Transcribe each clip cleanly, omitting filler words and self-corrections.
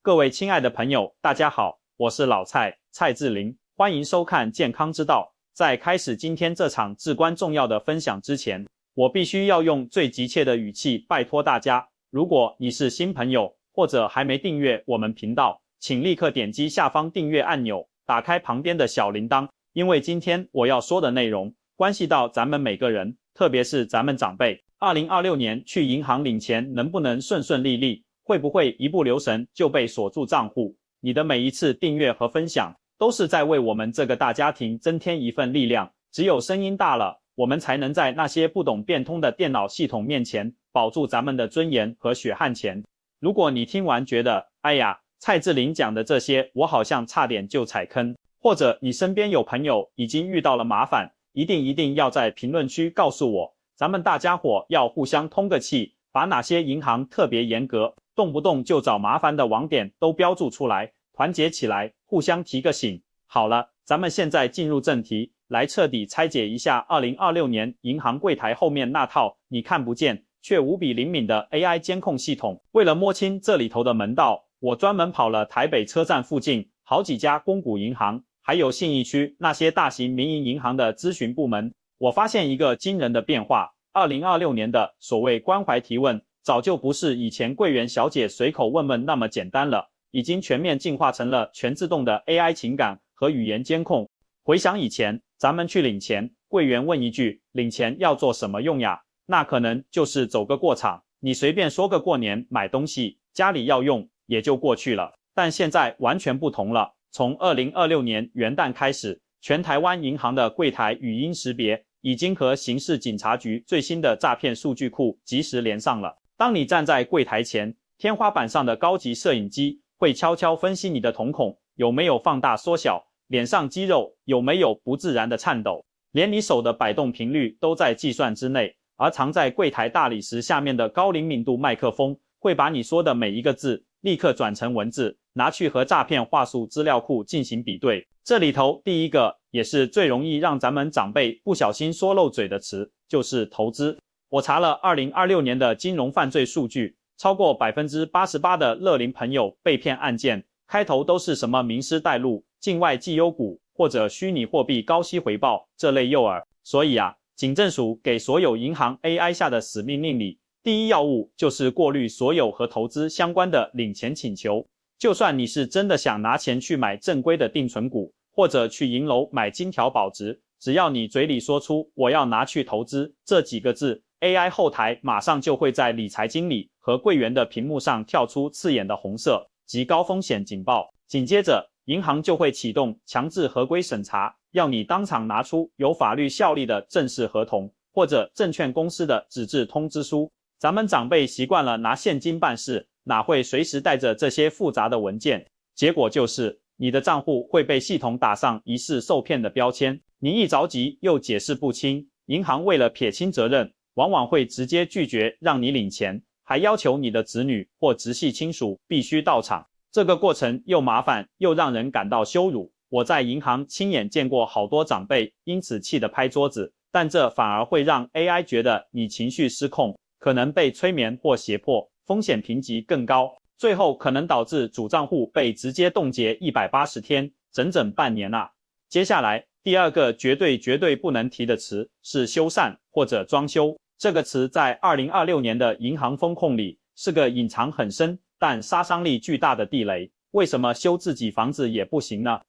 各位亲爱的朋友，大家好，我是老蔡志玲，欢迎收看健康之道。在开始今天这场至关重要的分享之前，我必须要用最急切的语气拜托大家，如果你是新朋友，或者还没订阅我们频道，请立刻点击下方订阅按钮，打开旁边的小铃铛，因为今天我要说的内容关系到咱们每个人，特别是咱们长辈。2026年去银行领钱能不能顺顺利利？会不会一不留神就被锁住账户？你的每一次订阅和分享，都是在为我们这个大家庭增添一份力量。只有声音大了，我们才能在那些不懂变通的电脑系统面前，保住咱们的尊严和血汗钱。如果你听完觉得，哎呀，蔡志玲讲的这些，我好像差点就踩坑，或者你身边有朋友已经遇到了麻烦，一定要在评论区告诉我，咱们大家伙要互相通个气，把哪些银行特别严格，动不动就找麻烦的网点都标注出来，团结起来，互相提个醒。好了，咱们现在进入正题，来彻底拆解一下2026年银行柜台后面那套你看不见却无比灵敏的 AI 监控系统。为了摸清这里头的门道，我专门跑了台北车站附近好几家公股银行，还有信义区那些大型民营银行的咨询部门。我发现一个惊人的变化，2026年的所谓关怀提问，早就不是以前柜员小姐随口问问那么简单了，已经全面进化成了全自动的 AI 情感和语言监控。回想以前，咱们去领钱，柜员问一句，领钱要做什么用呀？那可能就是走个过场，你随便说个过年买东西，家里要用，也就过去了。但现在完全不同了，从2026年元旦开始，全台湾银行的柜台语音识别已经和刑事警察局最新的诈骗数据库及时连上了。当你站在柜台前，天花板上的高级摄影机会悄悄分析你的瞳孔有没有放大缩小，脸上肌肉有没有不自然的颤抖，连你手的摆动频率都在计算之内。而藏在柜台大理石下面的高灵敏度麦克风会把你说的每一个字立刻转成文字，拿去和诈骗话术资料库进行比对。这里头第一个也是最容易让咱们长辈不小心说漏嘴的词，就是投资。我查了2026年的金融犯罪数据，超过 88% 的乐龄朋友被骗案件开头都是什么名师带路、境外绩优股或者虚拟货币高息回报这类诱饵。所以啊，警政署给所有银行 AI 下的死命令里，第一要务就是过滤所有和投资相关的领钱请求。就算你是真的想拿钱去买正规的定存股，或者去银楼买金条保值，只要你嘴里说出我要拿去投资这几个字， AI 后台马上就会在理财经理和柜员的屏幕上跳出刺眼的红色及高风险警报。紧接着银行就会启动强制合规审查，要你当场拿出有法律效力的正式合同或者证券公司的纸质通知书。咱们长辈习惯了拿现金办事，哪会随时带着这些复杂的文件？结果就是你的账户会被系统打上疑似受骗的标签，你一着急又解释不清，银行为了撇清责任，往往会直接拒绝让你领钱，还要求你的子女或直系亲属必须到场。这个过程又麻烦又让人感到羞辱。我在银行亲眼见过好多长辈因此气得拍桌子，但这反而会让 AI 觉得你情绪失控，可能被催眠或胁迫，风险评级更高，最后可能导致主账户被直接冻结180天，整整半年啊。接下来第二个绝对不能提的词是修缮或者装修。这个词在2026年的银行风控里是个隐藏很深但杀伤力巨大的地雷。为什么修自己房子也不行呢？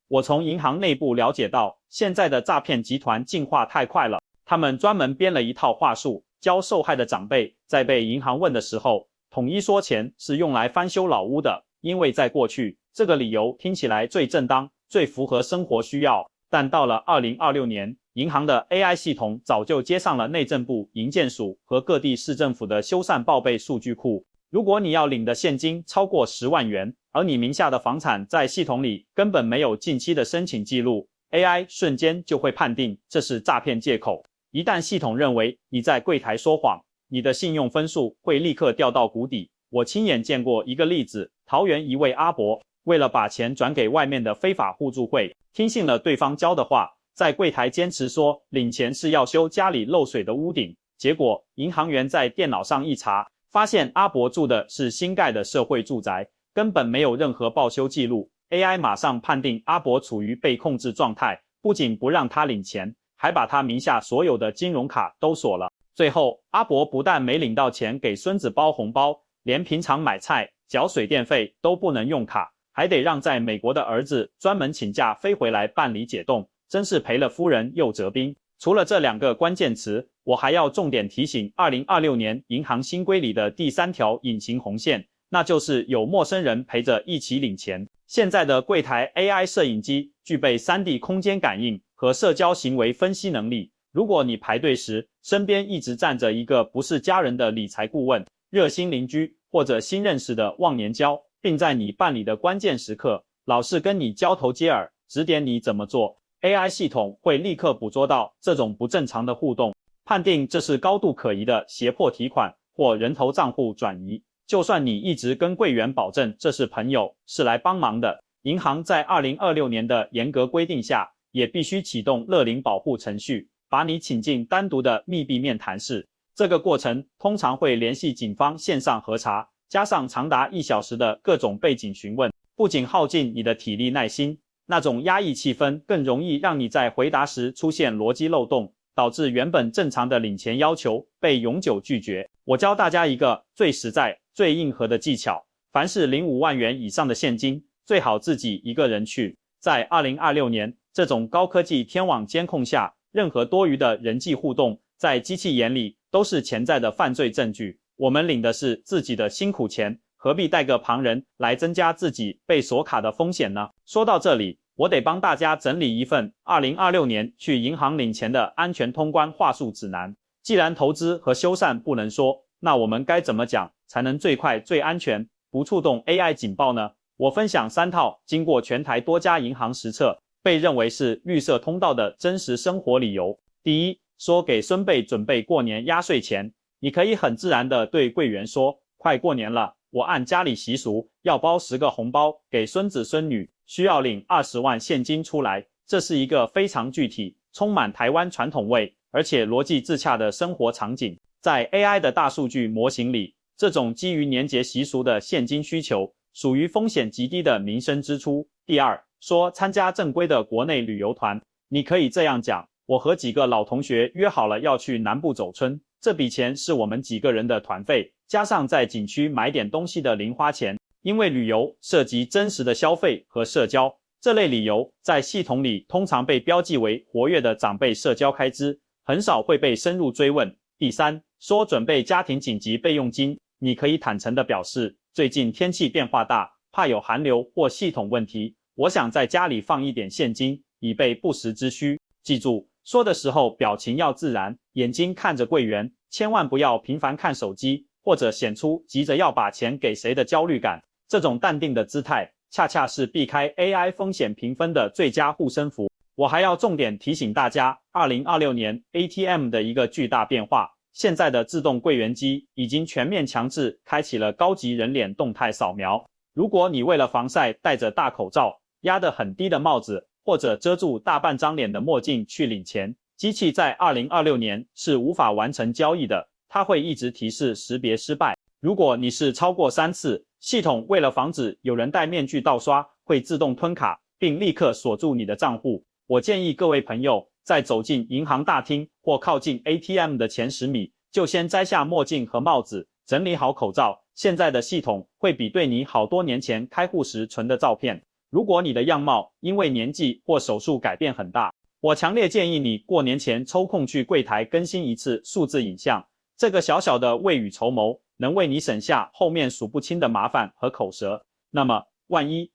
我从银行内部了解到，现在的诈骗集团进化太快了，他们专门编了一套话术，教受害的长辈在被银行问的时候，统一说钱是用来翻修老屋的，因为在过去，这个理由听起来最正当，最符合生活需要。但到了2026年，银行的 AI 系统早就接上了内政部、营建署和各地市政府的修缮报备数据库。如果你要领的现金超过10万元，而你名下的房产在系统里根本没有近期的申请记录， AI 瞬间就会判定这是诈骗借口。一旦系统认为你在柜台说谎，你的信用分数会立刻掉到谷底。我亲眼见过一个例子，桃园一位阿伯为了把钱转给外面的非法互助会，听信了对方教的话，在柜台坚持说领钱是要修家里漏水的屋顶。结果银行员在电脑上一查，发现阿伯住的是新盖的社会住宅，根本没有任何报修记录。AI 马上判定阿伯处于被控制状态，不仅不让他领钱，还把他名下所有的金融卡都锁了。最后，阿伯不但没领到钱给孙子包红包，连平常买菜、缴水电费都不能用卡，还得让在美国的儿子专门请假飞回来办理解冻，真是赔了夫人又折兵。除了这2个关键词，我还要重点提醒2026年银行新规里的第3条隐形红线，那就是有陌生人陪着一起领钱。现在的柜台 AI 摄影机具备 3D 空间感应和社交行为分析能力，如果你排队时身边一直站着一个不是家人的理财顾问、热心邻居或者新认识的忘年交，并在你办理的关键时刻老是跟你交头接耳，指点你怎么做， AI 系统会立刻捕捉到这种不正常的互动，判定这是高度可疑的胁迫提款或人头账户转移。就算你一直跟柜员保证这是朋友，是来帮忙的，银行在2026年的严格规定下，也必须启动勒令保护程序，把你请进单独的密闭面谈室。这个过程通常会联系警方线上核查，加上长达1小时的各种背景询问，不仅耗尽你的体力耐心，那种压抑气氛更容易让你在回答时出现逻辑漏洞，导致原本正常的领钱要求被永久拒绝。我教大家一个最实在、最硬核的技巧，凡是05万元以上的现金，最好自己一个人去。在2026年，这种高科技天网监控下，任何多余的人际互动，在机器眼里都是潜在的犯罪证据。我们领的是自己的辛苦钱，何必带个旁人来增加自己被锁卡的风险呢？说到这里，我得帮大家整理一份2026年去银行领钱的安全通关话术指南。既然投资和修缮不能说，那我们该怎么讲才能最快最安全，不触动 AI 警报呢？我分享3套经过全台多家银行实测，被认为是绿色通道的真实生活理由。第一，说给孙辈准备过年压岁钱。你可以很自然地对柜员说，快过年了，我按家里习俗要包10个红包给孙子孙女，需要领20万现金出来。这是一个非常具体、充满台湾传统味，而且逻辑自洽的生活场景。在 AI 的大数据模型里，这种基于年节习俗的现金需求属于风险极低的民生支出。第二，说参加正规的国内旅游团，你可以这样讲，我和几个老同学约好了要去南部走春，这笔钱是我们几个人的团费，加上在景区买点东西的零花钱。因为旅游涉及真实的消费和社交，这类理由在系统里通常被标记为活跃的长辈社交开支，很少会被深入追问。第三，说准备家庭紧急备用金，你可以坦诚地表示，最近天气变化大，怕有寒流或系统问题，我想在家里放一点现金，以备不时之需。记住，说的时候表情要自然，眼睛看着柜员，千万不要频繁看手机，或者显出急着要把钱给谁的焦虑感。这种淡定的姿态，恰恰是避开 AI 风险评分的最佳护身符。我还要重点提醒大家，2026年 ATM 的一个巨大变化，现在的自动柜员机已经全面强制开启了高级人脸动态扫描。如果你为了防晒戴着大口罩、压得很低的帽子，或者遮住大半张脸的墨镜去领钱，机器在2026年是无法完成交易的，它会一直提示识别失败。如果你是超过3次，系统为了防止有人戴面具盗刷，会自动吞卡，并立刻锁住你的账户。我建议各位朋友在走进银行大厅或靠近 ATM 的前10米，就先摘下墨镜和帽子，整理好口罩。现在的系统会比对你好多年前开户时存的照片。如果你的样貌因为年纪或手术改变很大，我强烈建议你过年前抽空去柜台更新一次数字影像。这个小小的未雨绸缪，能为你省下后面数不清的麻烦和口舌。那么，万一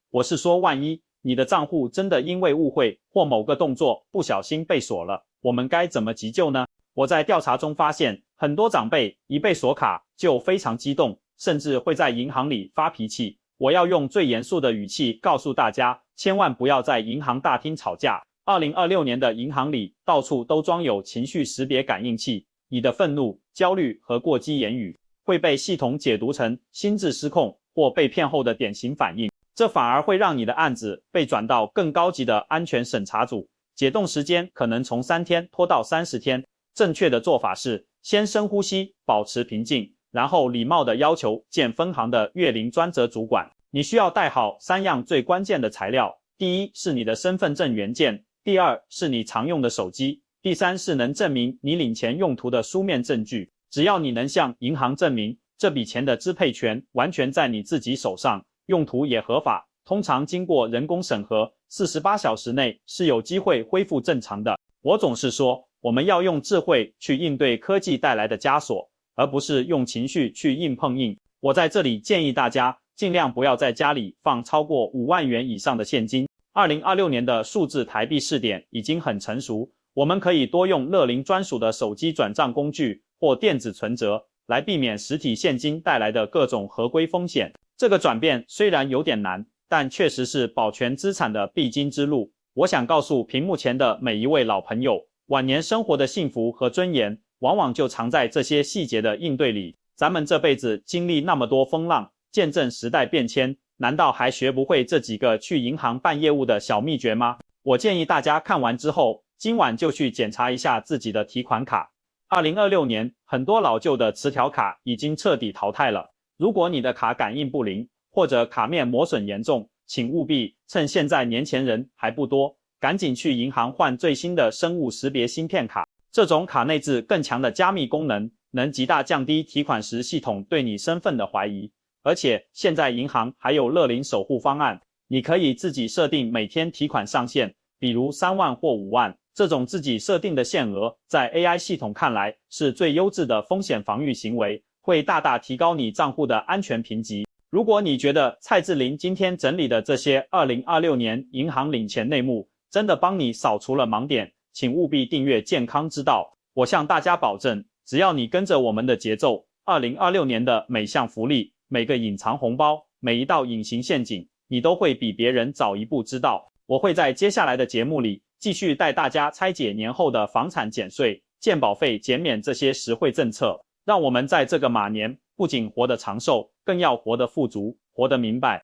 你的账户真的因为误会或某个动作不小心被锁了，我们该怎么急救呢？我在调查中发现，很多长辈一被锁卡就非常激动，甚至会在银行里发脾气。我要用最严肃的语气告诉大家，千万不要在银行大厅吵架。2026年的银行里到处都装有情绪识别感应器，你的愤怒、焦虑和过激言语会被系统解读成心智失控或被骗后的典型反应，这反而会让你的案子被转到更高级的安全审查组，解冻时间可能从3天拖到30天。正确的做法是，先深呼吸，保持平静，然后礼貌地要求见分行的月龄专责主管。你需要带好3样最关键的材料，第一是你的身份证原件，第二是你常用的手机，第三是能证明你领钱用途的书面证据。只要你能向银行证明这笔钱的支配权完全在你自己手上，用途也合法，通常经过人工审核，48小时内是有机会恢复正常的。我总是说，我们要用智慧去应对科技带来的枷锁，而不是用情绪去硬碰硬。我在这里建议大家尽量不要在家里放超过5万元以上的现金。2026年的数字台币试点已经很成熟，我们可以多用乐龄专属的手机转账工具或电子存折，来避免实体现金带来的各种合规风险。这个转变虽然有点难，但确实是保全资产的必经之路。我想告诉屏幕前的每一位老朋友，晚年生活的幸福和尊严，往往就藏在这些细节的应对里。咱们这辈子经历那么多风浪，见证时代变迁，难道还学不会这几个去银行办业务的小秘诀吗？我建议大家看完之后，今晚就去检查一下自己的提款卡。2026年，很多老旧的磁条卡已经彻底淘汰了。如果你的卡感应不灵，或者卡面磨损严重，请务必趁现在年轻人还不多，赶紧去银行换最新的生物识别芯片卡。这种卡内置更强的加密功能，能极大降低提款时系统对你身份的怀疑。而且现在银行还有乐龄守护方案，你可以自己设定每天提款上限，比如3万或5万。这种自己设定的限额，在 AI 系统看来是最优质的风险防御行为，会大大提高你账户的安全评级。如果你觉得蔡志霖今天整理的这些2026年银行领钱内幕真的帮你扫除了盲点，请务必订阅健康之道。我向大家保证，只要你跟着我们的节奏，2026年的每项福利、每个隐藏红包、每一道隐形陷阱，你都会比别人早一步知道。我会在接下来的节目里继续带大家拆解年后的房产减税、健保费减免这些实惠政策，让我们在这个马年不仅活得长寿，更要活得富足，活得明白。